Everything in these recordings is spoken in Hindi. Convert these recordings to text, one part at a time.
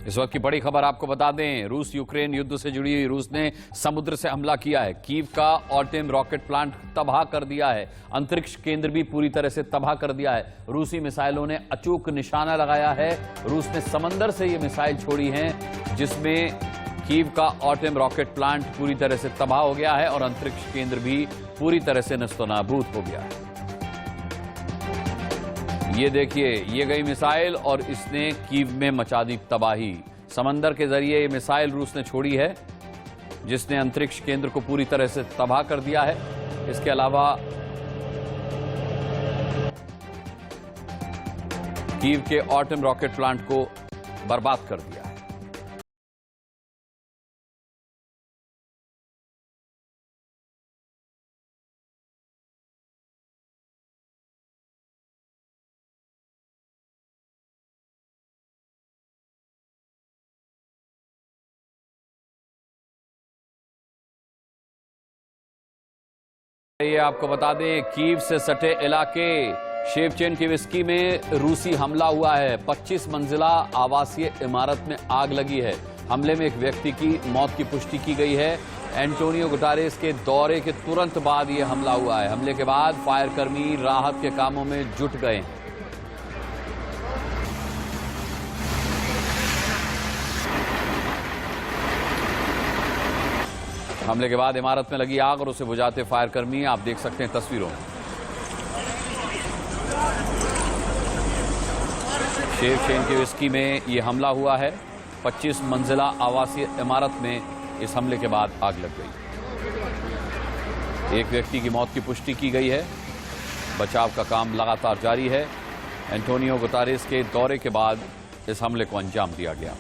इस वक्त की बड़ी खबर आपको बता दें, रूस यूक्रेन युद्ध से जुड़ी हुई रूस ने समुद्र से हमला किया है। कीव का ऑर्टेम रॉकेट प्लांट तबाह कर दिया है। अंतरिक्ष केंद्र भी पूरी तरह से तबाह कर दिया है। रूसी मिसाइलों ने अचूक निशाना लगाया है। रूस ने समंदर से ये मिसाइल छोड़ी हैं, जिसमें कीव का ऑर्टेम रॉकेट प्लांट पूरी तरह से तबाह हो गया है और अंतरिक्ष केंद्र भी पूरी तरह से नस्तोनाबूद हो गया है। ये देखिए, ये गई मिसाइल और इसने कीव में मचा दी तबाही। समंदर के जरिए ये मिसाइल रूस ने छोड़ी है, जिसने अंतरिक्ष केंद्र को पूरी तरह से तबाह कर दिया है। इसके अलावा कीव के ऑर्टेम रॉकेट प्लांट को बर्बाद कर दिया है। ये आपको बता दें, कीव से सटे इलाके शेवचेनकिविस्की में रूसी हमला हुआ है। 25 मंजिला आवासीय इमारत में आग लगी है। हमले में एक व्यक्ति की मौत की पुष्टि की गई है। एंटोनियो गुटारेस के दौरे के तुरंत बाद यह हमला हुआ है। हमले के बाद फायरकर्मी राहत के कामों में जुट गए। हमले के बाद इमारत में लगी आग और उसे बुझाते फायरकर्मी आप देख सकते हैं तस्वीरों में। शेवचेनकिविस्की में यह हमला हुआ है। 25 मंजिला आवासीय इमारत में इस हमले के बाद आग लग गई। एक व्यक्ति की मौत की पुष्टि की गई है। बचाव का काम लगातार जारी है। एंटोनियो गुटारेस के दौरे के बाद इस हमले को अंजाम दिया गया।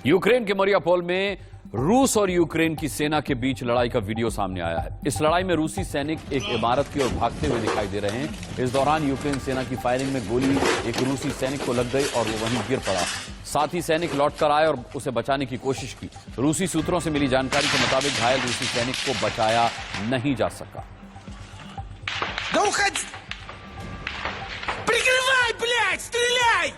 यूक्रेन के मरियापोल में रूस और यूक्रेन की सेना के बीच लड़ाई का वीडियो सामने आया है। इस लड़ाई में रूसी सैनिक एक इमारत की ओर भागते हुए दिखाई दे रहे हैं। इस दौरान यूक्रेन सेना की फायरिंग में गोली एक रूसी सैनिक को लग गई और वो वहीं गिर पड़ा। साथ ही सैनिक लौटकर आए और उसे बचाने की कोशिश की। रूसी सूत्रों से मिली जानकारी के मुताबिक घायल रूसी सैनिक को बचाया नहीं जा सका। Да уходи! Прикрывай, блядь! Стреляй!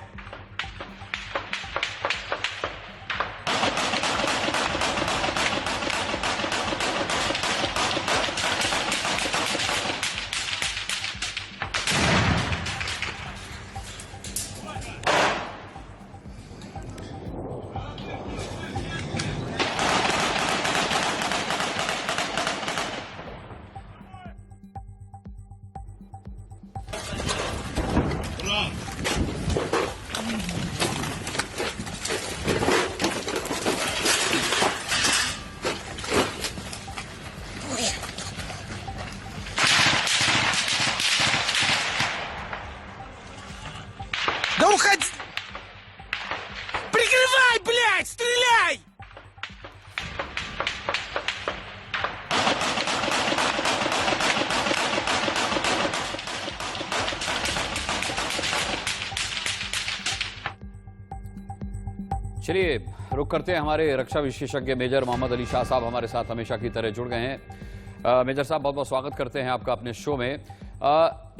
चलिए रुक करते हैं। हमारे रक्षा विशेषज्ञ मेजर मोहम्मद अली शाह साहब हमारे साथ हमेशा की तरह जुड़ गए हैं। मेजर साहब, बहुत बहुत स्वागत करते हैं आपका अपने शो में।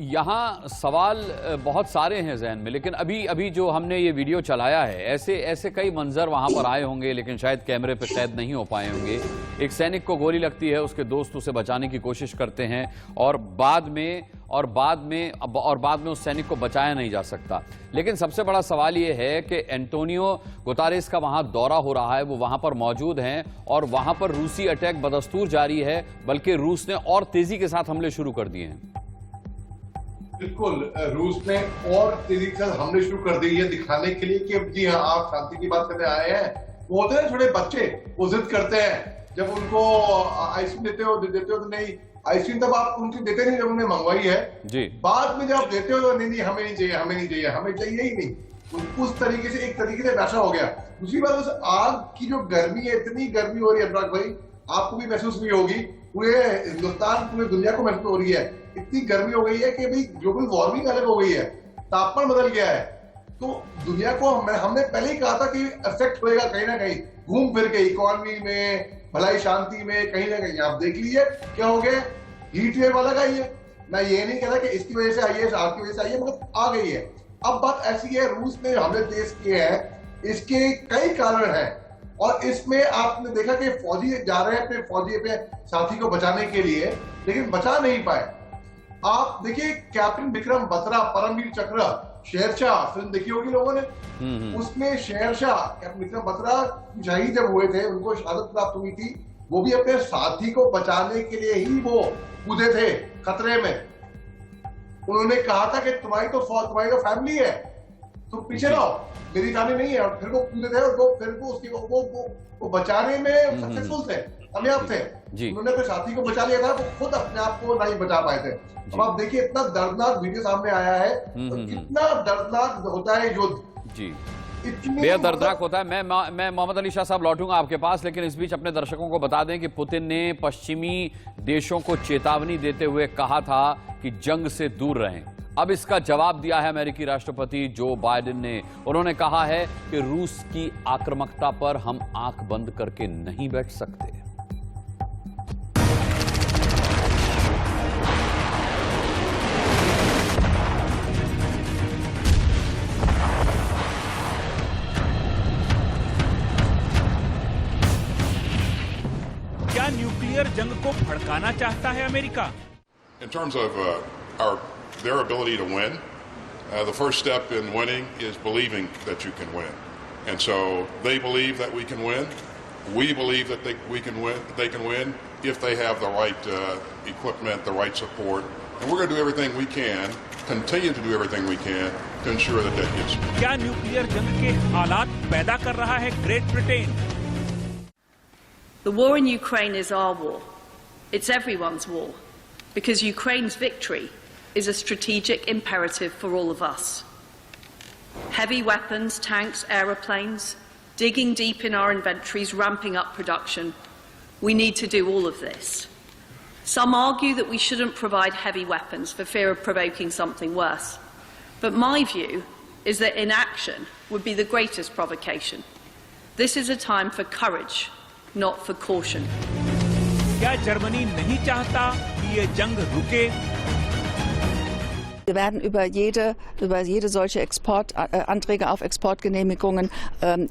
यहाँ सवाल बहुत सारे हैं जहन में, लेकिन अभी जो हमने ये वीडियो चलाया है, ऐसे कई मंजर वहाँ पर आए होंगे, लेकिन शायद कैमरे पे कैद नहीं हो पाए होंगे। एक सैनिक को गोली लगती है, उसके दोस्त उसे बचाने की कोशिश करते हैं और बाद में उस सैनिक को बचाया नहीं जा सकता। लेकिन सबसे बड़ा सवाल ये है कि एंटोनियो गुटारेस का वहाँ दौरा हो रहा है, वो वहाँ पर मौजूद हैं और वहाँ पर रूसी अटैक बदस्तूर जारी है, बल्कि रूस ने और तेजी के साथ हमले शुरू कर दिए हैं। बिल्कुल, रूस ने और तेजी के साथ हमले शुरू कर दिए, ये दिखाने के लिए कि अब जी हाँ, आप शांति की बात करने आए हैं, वो होते हैं छोटे बच्चे, वो जिद करते हैं, जब उनको आइसक्रीम देते हो तो नहीं, आइसक्रीम तब आप उनको देते नहीं जब उन्होंने मंगवाई है जी, बाद में जब देते हो तो नहीं हमें नहीं चाहिए, हमें चाहिए ही नहीं। उस तरीके से एक तरीके से वैसा हो गया। दूसरी बात, उस आग की जो गर्मी है, इतनी गर्मी हो रही है अनुराग भाई, आपको भी महसूस हुई होगी, पूरे हिंदुस्तान पूरे दुनिया को महसूस हो रही है, इतनी गर्मी हो गई है कि भाई ग्लोबल वार्मिंग अलग हो गई है, तापमान बदल गया है। तो दुनिया को हमने पहले ही कहा था कि इफेक्ट होएगा कहीं ना कहीं, घूम फिर के इकोनॉमी में, भलाई शांति में, कहीं ना कहीं। आप देख लीजिए क्या हो गया, हीट वेव अलग आई है। मैं ये नहीं कहता कि इसकी वजह से आई है, आग की वजह से आई है, मगर आ गई है। अब बात ऐसी है, रूस ने हमले तेज किए हैं, इसके कई कारण हैं, और इसमें आपने देखा कि फौजी जा रहे हैं अपने फौजी अपने साथी को बचाने के लिए, लेकिन बचा नहीं पाए। आप देखिए कैप्टन विक्रम बत्रा, परमवीर चक्र, शेरशाह फिल्म देखी होगी लोगों ने, उसमें शेरशाह कैप्टन विक्रम बत्रा शहीद जब हुए थे, उनको शहादत प्राप्त हुई थी, वो भी अपने साथी को बचाने के लिए ही वो कूदे थे खतरे में। उन्होंने कहा था कि तुम्हारी तो फैमिली है, तुम पीछे रहो, मेरी फैमिली नहीं है, और फिर वो कूदे थे, और फिर वो उसकी वो बचाने में सक्सेसफुल थे, कामयाब थे। उन्होंने अपने साथी को बचा लिया था, वो खुद अपने आप को नहीं बचा पाए थे। अब आप देखिए इतना दर्दनाक वीडियो सामने आया है, तो कितना दर्दनाक होता है युद्ध जी, बेहद दर्दनाक होता है। मैं मोहम्मद अली शाह साहब लौटूंगा आपके पास, लेकिन इस बीच अपने दर्शकों को बता दें कि पुतिन ने पश्चिमी देशों को चेतावनी देते हुए कहा था कि जंग से दूर रहें। अब इसका जवाब दिया है अमेरिकी राष्ट्रपति जो बाइडेन ने। उन्होंने कहा है कि रूस की आक्रामकता पर हम आंख बंद करके नहीं बैठ सकते। क्या न्यूक्लियर जंग को भड़काना चाहता है America? In terms of their ability to win, the first step in winning is believing that you can win. And so they believe that we can win. We believe that we can win. They can win if they have the right equipment, the right support. And we're going to do everything we can, continue to do everything we can to ensure that that gets. क्या न्यूक्लियर जंग के हालात पैदा कर रहा है great Britain? The war in Ukraine is our war. It's everyone's war, because Ukraine's victory is a strategic imperative for all of us. Heavy weapons, tanks, aeroplanes, digging deep in our inventories, ramping up production. We need to do all of this. Some argue that we shouldn't provide heavy weapons for fear of provoking something worse. But my view is that inaction would be the greatest provocation. This is a time for courage, not for caution. क्या जर्मनी नहीं चाहता कि ये जंग रुके? Wir werden über jede solche Anträge auf Exportgenehmigungen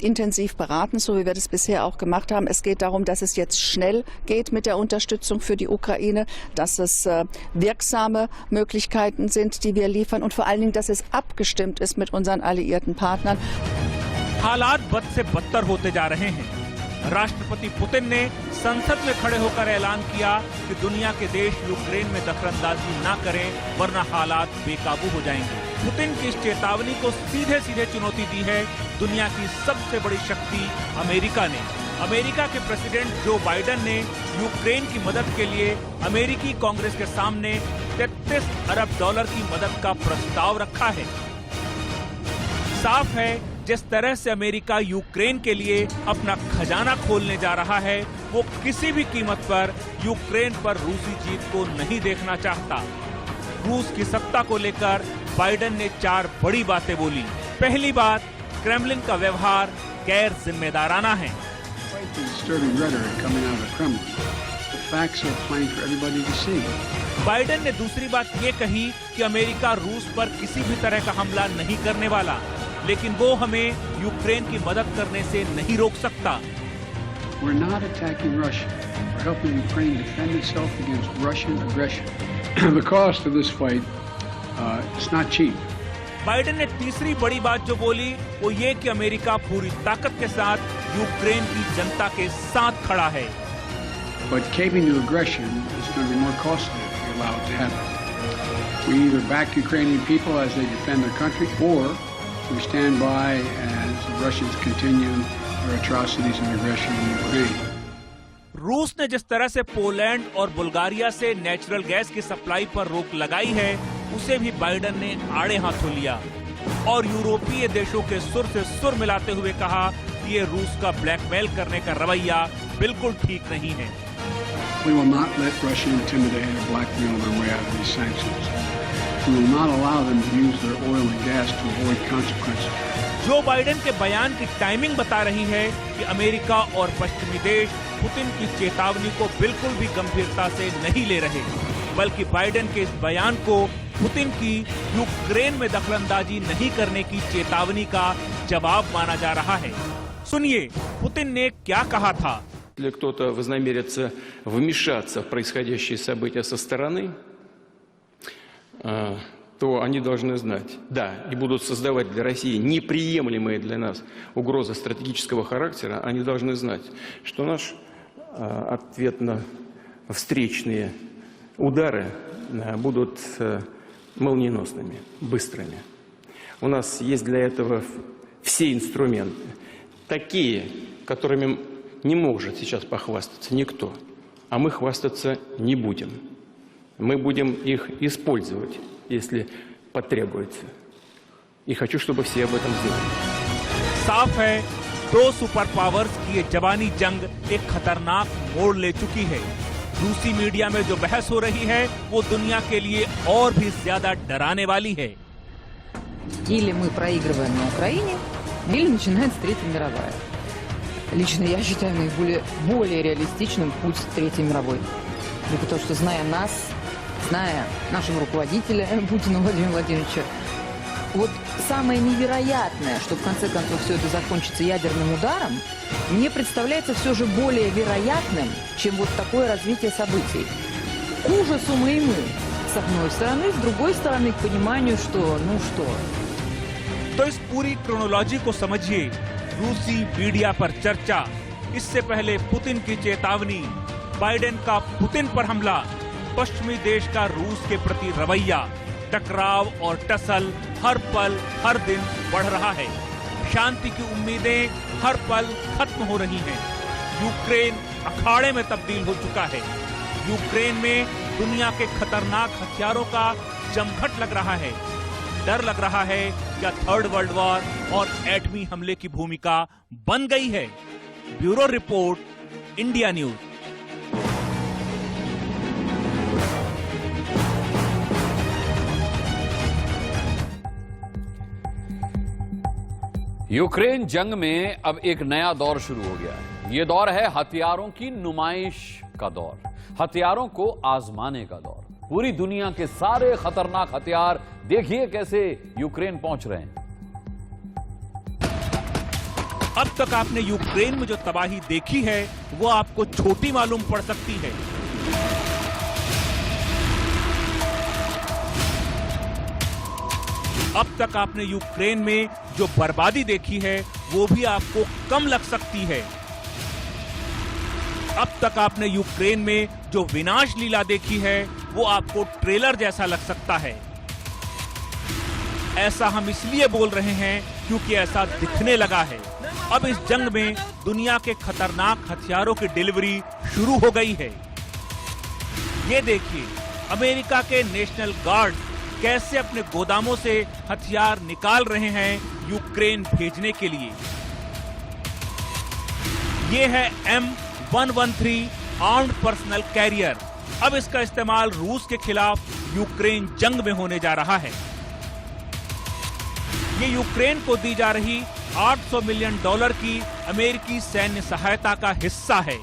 intensiv beraten, so wie wir das bisher auch gemacht haben. Es geht darum, dass es jetzt schnell geht mit der Unterstützung für die Ukraine, dass es wirksame Möglichkeiten sind, die wir liefern, und vor allen Dingen, dass es abgestimmt ist mit unseren alliierten Partnern. हालात बद से बदतर होते जा रहे हैं। राष्ट्रपति पुतिन ने संसद में खड़े होकर ऐलान किया कि दुनिया के देश यूक्रेन में दखलंदाजी न करें, वरना हालात बेकाबू हो जाएंगे। पुतिन की इस चेतावनी को सीधे सीधे चुनौती दी है दुनिया की सबसे बड़ी शक्ति अमेरिका ने। अमेरिका के प्रेसिडेंट जो बाइडेन ने यूक्रेन की मदद के लिए अमेरिकी कांग्रेस के सामने $33 अरब की मदद का प्रस्ताव रखा है। साफ है, जिस तरह से अमेरिका यूक्रेन के लिए अपना खजाना खोलने जा रहा है, वो किसी भी कीमत पर यूक्रेन पर रूसी जीत को नहीं देखना चाहता। रूस की सत्ता को लेकर बाइडेन ने 4 बड़ी बातें बोली। पहली बात, क्रेमलिन का व्यवहार गैर जिम्मेदाराना है। बाइडेन ने दूसरी बात ये कही कि अमेरिका रूस पर किसी भी तरह का हमला नहीं करने वाला, लेकिन वो हमें यूक्रेन की मदद करने से नहीं रोक सकता। We're not attacking Russia. We're helping Ukraine defend itself against Russian aggression. The cost of this fight is not cheap. Biden ने तीसरी बड़ी बात जो बोली वो ये कि अमेरिका पूरी ताकत के साथ यूक्रेन की जनता के साथ खड़ा है। But caving to aggression is going to be more costly if we allow it to happen. We either back Ukrainian people as they defend their country, or we stand by as the Russians continue their atrocities and aggression in Ukraine. रूस ने जिस तरह से पोलैंड और बुल्गारिया से नेचुरल गैस की सप्लाई पर रोक लगाई है, उसे भी बाइडेन ने आड़े हाथों लिया और यूरोपीय देशों के सुर से सुर मिलाते हुए कहा कि ये रूस का ब्लैकमेल करने का रवैया बिल्कुल ठीक नहीं है। We will not let Russia intimidate or blackmail their way out of these sanctions. We will not allow them to use their oil and gas to avoid consequences. Joe Biden के बयान की टाइमिंग बता रही है कि अमेरिका और पश्चिमी देश पुतिन की चेतावनी को बिल्कुल भी गंभीरता से नहीं ले रहे, बल्कि बाइडेन के इस बयान को पुतिन की यूक्रेन में दखलंदाजी नहीं करने की चेतावनी का जवाब माना जा रहा है। सुनिए पुतिन ने क्या कहा था। Если кто-то вознамерится вмешаться в происходящие события со стороны, то они должны знать, да, и будут создавать для России неприемлемые для нас угрозы стратегического характера, они должны знать, что наш ответно-встречные удары будут молниеносными, быстрыми. У нас есть для этого все инструменты, такие, которыми не может сейчас похвастаться никто, а мы хвастаться не будем. Мы будем их использовать, если потребуется. И хочу, чтобы все об этом знали. साफ है, दो सुपर पावर्स की ये जवानी जंग एक खतरनाक मोड़ ले चुकी है। रूसी मीडिया में जो बहस हो रही है, वो दुनिया के लिए और भी ज्यादा डराने वाली है। Или мы проигрываем на Украине, или начинается Третья мировая. Лично я считаю более реалистичным путь Третьей мировой. Потому что, зная нас, зная нашего руководителя Путина Владимира Владимировича, вот самое невероятное, что в конце концов все это закончится ядерным ударом, мне представляется все же более вероятным, чем вот такое развитие событий. К ужасу моему, с одной стороны, с другой стороны, к пониманию, что, ну что. तो इस पूरी क्रोनोलॉजी को समझिए। रूसी मीडिया पर चर्चा, इससे पहले पुतिन की चेतावनी, बाइडेन का पुतिन पर हमला, पश्चिमी देश का रूस के प्रति रवैया, टकराव और टसल हर पल हर दिन बढ़ रहा है। शांति की उम्मीदें हर पल खत्म हो रही हैं। यूक्रेन अखाड़े में तब्दील हो चुका है। यूक्रेन में दुनिया के खतरनाक हथियारों का जमघट लग रहा है। डर लग रहा है क्या थर्ड वर्ल्ड वॉर और एटमी हमले की भूमिका बन गई है। Bureau report, India news. Ukraine जंग में अब एक नया दौर शुरू हो गया है। ये दौर है हथियारों की नुमाइश का दौर, हथियारों को आजमाने का दौर। पूरी दुनिया के सारे खतरनाक हथियार देखिए कैसे यूक्रेन पहुंच रहे हैं। अब तक आपने यूक्रेन में जो तबाही देखी है, वो आपको छोटी मालूम पड़ सकती है। अब तक आपने यूक्रेन में जो बर्बादी देखी है, वो भी आपको कम लग सकती है। अब तक आपने यूक्रेन में जो विनाश लीला देखी है, वो आपको ट्रेलर जैसा लग सकता है। ऐसा हम इसलिए बोल रहे हैं क्योंकि ऐसा दिखने लगा है। अब इस जंग में दुनिया के खतरनाक हथियारों की डिलीवरी शुरू हो गई है। ये देखिए, अमेरिका के नेशनल गार्ड कैसे अपने गोदामों से हथियार निकाल रहे हैं यूक्रेन भेजने के लिए। ये है M113 आर्म्ड पर्सनल कैरियर। अब इसका इस्तेमाल रूस के खिलाफ यूक्रेन जंग में होने जा रहा है। ये यूक्रेन को दी जा रही $800 मिलियन की अमेरिकी सैन्य सहायता का हिस्सा है।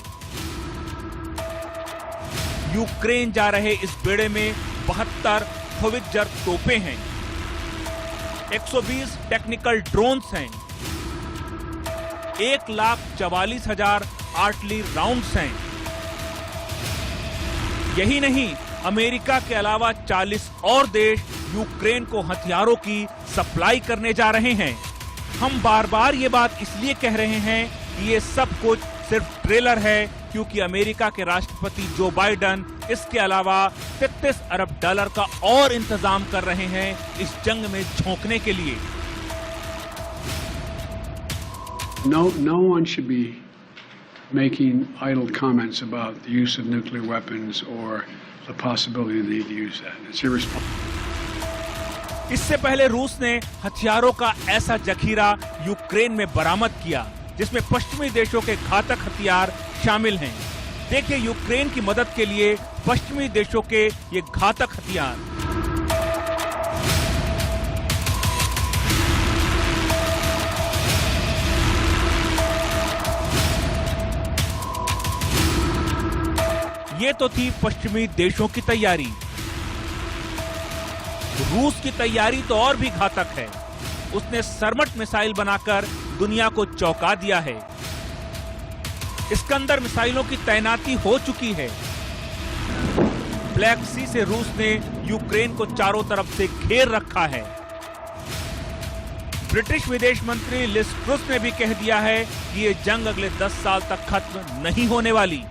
यूक्रेन जा रहे इस बेड़े में 72 होवित्जर तोपें हैं, 120 टेक्निकल ड्रोन्स हैं, 1,44,000 आर्टिलरी राउंड्स हैं। यही नहीं, अमेरिका के अलावा 40 और देश यूक्रेन को हथियारों की सप्लाई करने जा रहे हैं। हम बार बार ये बात इसलिए कह रहे हैं कि ये सब कुछ सिर्फ ट्रेलर है, क्योंकि अमेरिका के राष्ट्रपति जो बाइडेन इसके अलावा $33 अरब का और इंतजाम कर रहे हैं इस जंग में झोंकने के लिए। No one should be making idle comments about the use of nuclear weapons or the possibility of the need to use that. It's irresponsible. इससे पहले रूस ने हथियारों का ऐसा जखीरा यूक्रेन में बरामद किया जिसमें पश्चिमी देशों के घातक हथियार शामिल हैं। देखिए यूक्रेन की मदद के लिए पश्चिमी देशों के ये घातक हथियार। ये तो थी पश्चिमी देशों की तैयारी। रूस की तैयारी तो और भी घातक है। उसने सरमट मिसाइल बनाकर दुनिया को चौंका दिया है। इस्कंदर मिसाइलों की तैनाती हो चुकी है। ब्लैक सी से रूस ने यूक्रेन को चारों तरफ से घेर रखा है। ब्रिटिश विदेश मंत्री लिज ट्रुस ने भी कह दिया है कि ये जंग अगले 10 साल तक खत्म नहीं होने वाली।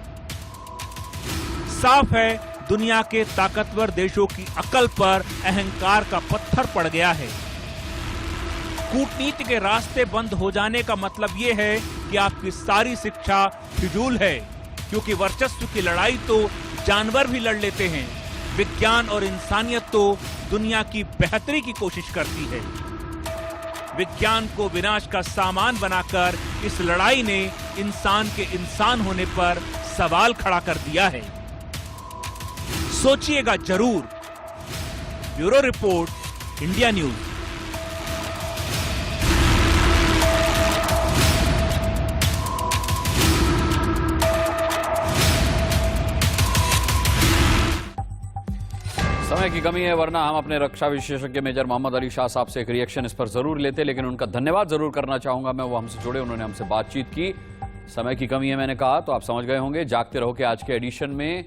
साफ है दुनिया के ताकतवर देशों की अकल पर अहंकार का पत्थर पड़ गया है। कूटनीति के रास्ते बंद हो जाने का मतलब यह है कि आपकी सारी शिक्षा फिजूल है, क्योंकि वर्चस्व की लड़ाई तो जानवर भी लड़ लेते हैं। विज्ञान और इंसानियत तो दुनिया की बेहतरी की कोशिश करती है। विज्ञान को विनाश का सामान बनाकर इस लड़ाई ने इंसान के इंसान होने पर सवाल खड़ा कर दिया है। सोचिएगा जरूर। Bureau report, India news. समय की कमी है, वरना हम अपने रक्षा विशेषज्ञ मेजर मोहम्मद अली शाह साहब से एक रिएक्शन इस पर जरूर लेते, लेकिन उनका धन्यवाद जरूर करना चाहूंगा मैं। वो हमसे जुड़े, उन्होंने हमसे बातचीत की। समय की कमी है मैंने कहा, तो आप समझ गए होंगे। जागते रहो के आज के एडिशन में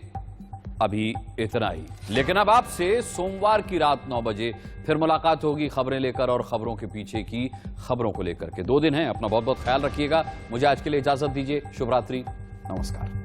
अभी इतना ही, लेकिन अब आपसे सोमवार की रात 9 बजे फिर मुलाकात होगी खबरें लेकर और खबरों के पीछे की खबरों को लेकर के। 2 दिन हैं, अपना बहुत बहुत ख्याल रखिएगा। मुझे आज के लिए इजाजत दीजिए। शुभ रात्रि, नमस्कार।